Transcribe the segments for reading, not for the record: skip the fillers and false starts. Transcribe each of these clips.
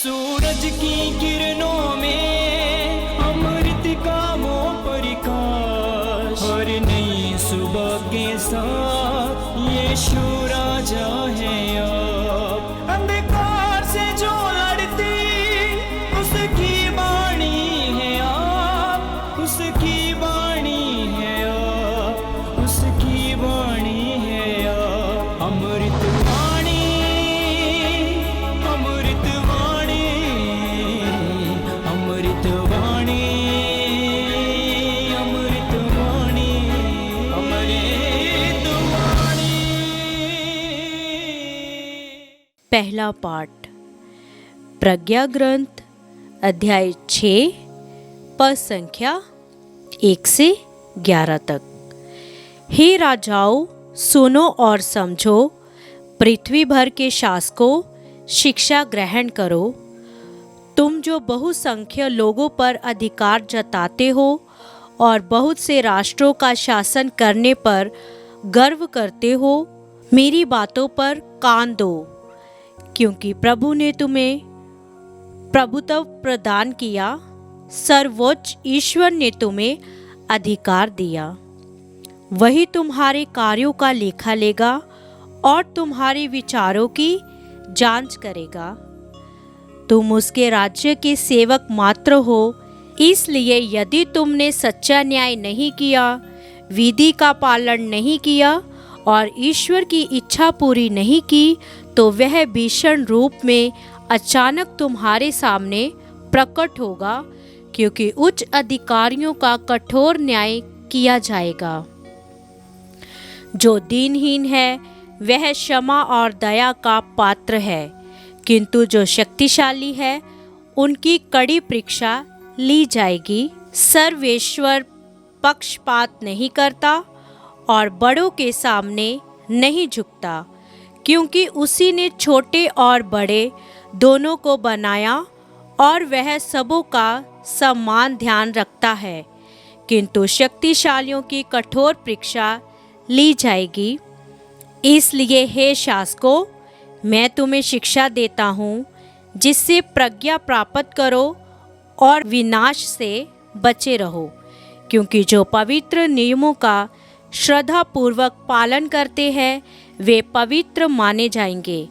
सूरज की किरणों में अमृत का वो प्रकाश, हर नई सुबह के साथ यीशु राजा है अब। अंधकार से जो लड़ती उसकी वाणी है आप, उसकी वाणी है आप, उसकी वाणी है आप। अमृत वाणी, अमृत वाणी, अमृत वाणी, अमृत वाणी, अमृत वाणी। पहला पाठ प्रज्ञा ग्रंथ अध्याय 6 पद संख्या 1 से 11 तक। हे राजाओं, सुनो और समझो, पृथ्वी भर के शासकों, शिक्षा ग्रहण करो। तुम जो बहुसंख्य लोगों पर अधिकार जताते हो और बहुत से राष्ट्रों का शासन करने पर गर्व करते हो, मेरी बातों पर कान दो, क्योंकि प्रभु ने तुम्हें प्रभुत्व प्रदान किया। सर्वोच्च ईश्वर ने तुम्हें अधिकार दिया। वही तुम्हारे कार्यों का लेखा लेगा और तुम्हारे विचारों की जांच करेगा। तुम उसके राज्य के सेवक मात्र हो, इसलिए यदि तुमने सच्चा न्याय नहीं किया, विधि का पालन नहीं किया और ईश्वर की इच्छा पूरी नहीं की, तो वह भीषण रूप में अचानक तुम्हारे सामने प्रकट होगा, क्योंकि उच्च अधिकारियों का कठोर न्याय किया जाएगा। जो दीनहीन है वह क्षमा और दया का पात्र है, किंतु जो शक्तिशाली है उनकी कड़ी परीक्षा ली जाएगी। सर्वेश्वर पक्षपात नहीं करता और बड़ों के सामने नहीं झुकता, क्योंकि उसी ने छोटे और बड़े दोनों को बनाया और वह सबों का समान ध्यान रखता है। किंतु शक्तिशालियों की कठोर परीक्षा ली जाएगी। इसलिए हे शासकों, मैं तुम्हें शिक्षा देता हूँ, जिससे प्रज्ञा प्राप्त करो और विनाश से बचे रहो। क्योंकि जो पवित्र नियमों का श्रद्धापूर्वक पालन करते हैं वे पवित्र माने जाएंगे,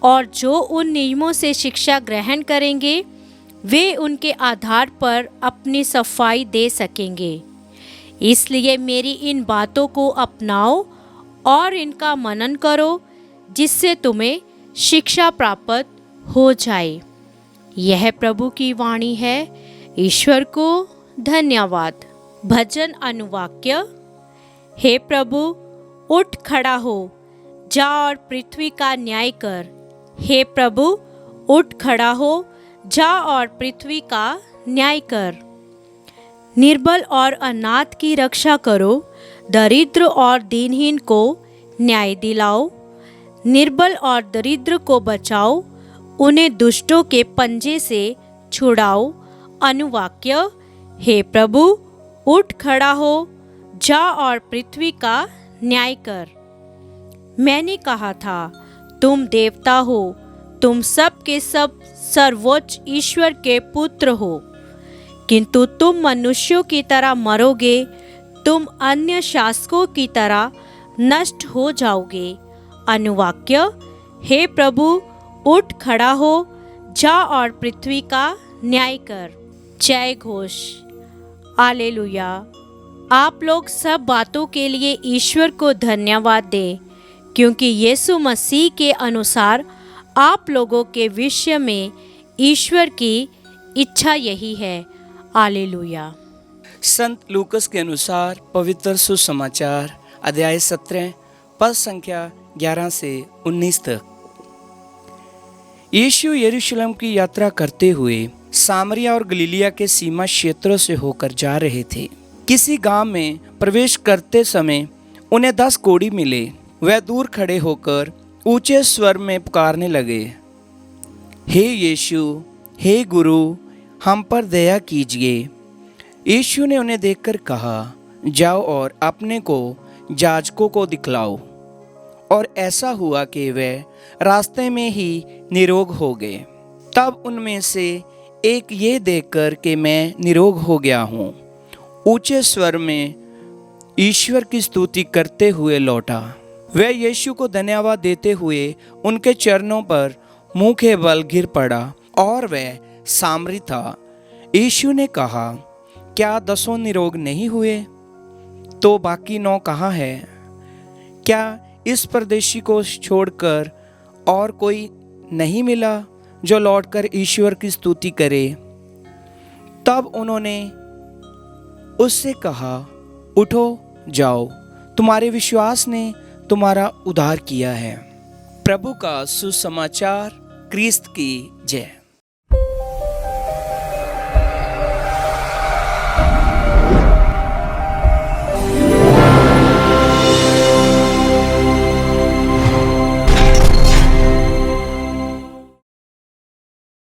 और जो उन नियमों से शिक्षा ग्रहण करेंगे वे उनके आधार पर अपनी सफाई दे सकेंगे। इसलिए मेरी इन बातों को अपनाओ और इनका मनन करो, जिससे तुम्हें शिक्षा प्राप्त हो जाए। यह प्रभु की वाणी है। ईश्वर को धन्यवाद। भजन अनुवाक्य। हे प्रभु, उठ खड़ा हो, जा और पृथ्वी का न्याय कर। हे प्रभु, उठ खड़ा हो, जा और पृथ्वी का न्याय कर। निर्बल और अनाथ की रक्षा करो, दरिद्र और दीनहीन को न्याय दिलाओ। निर्बल और दरिद्र को बचाओ, उन्हें दुष्टों के पंजे से छुड़ाओ। अनुवाक्य। हे प्रभु, उठ खड़ा हो, जा और पृथ्वी का न्याय कर। मैंने कहा था, तुम देवता हो, तुम सब के सब सर्वोच्च ईश्वर के पुत्र हो, किंतु तुम मनुष्यों की तरह मरोगे, तुम अन्य शासकों की तरह नष्ट हो जाओगे। अनुवाक्य। हे प्रभु, उठ खड़ा हो, जा और पृथ्वी का न्याय कर। जय घोष। हालेलुया। आप लोग सब बातों के लिए ईश्वर को धन्यवाद दें, क्योंकि यीशु मसीह के अनुसार आप लोगों के विषय में ईश्वर की इच्छा यही है। हालेलुया। संत लूकस के अनुसार पवित्र सुसमाचार अध्याय 17 पद संख्या 11 से 19 तक। यीशु यरूशलेम की यात्रा करते हुए सामरिया और गलीलिया के सीमा क्षेत्रों से होकर जा रहे थे। किसी गांव में प्रवेश करते समय उन्हें 10 कोढ़ी मिले। वह दूर खड़े होकर ऊंचे स्वर में पुकारने लगे, हे यीशु, हे गुरु, हम पर दया कीजिए। यीशु ने उन्हें देखकर कहा, जाओ और अपने को याजकों को दिखलाओ। और ऐसा हुआ कि वे रास्ते में ही निरोग हो गए। तब उनमें से एक ये देखकर कि मैं निरोग हो गया हूँ, ऊंचे स्वर में ईश्वर की स्तुति करते हुए लौटा। वह यीशु को धन्यवाद देते हुए उनके चरणों पर मुंह के बल गिर पड़ा और वह सामरी था। यीशु ने कहा, क्या 10 निरोग नहीं हुए? तो बाकी 9 कहाँ है? क्या इस परदेशी को छोड़कर और कोई नहीं मिला जो लौटकर ईश्वर की स्तुति करे? तब उन्होंने उससे कहा, उठो, जाओ, तुम्हारे विश्वास ने तुम्हारा उद्धार किया है। प्रभु का सुसमाचार। क्रिस्त की जय।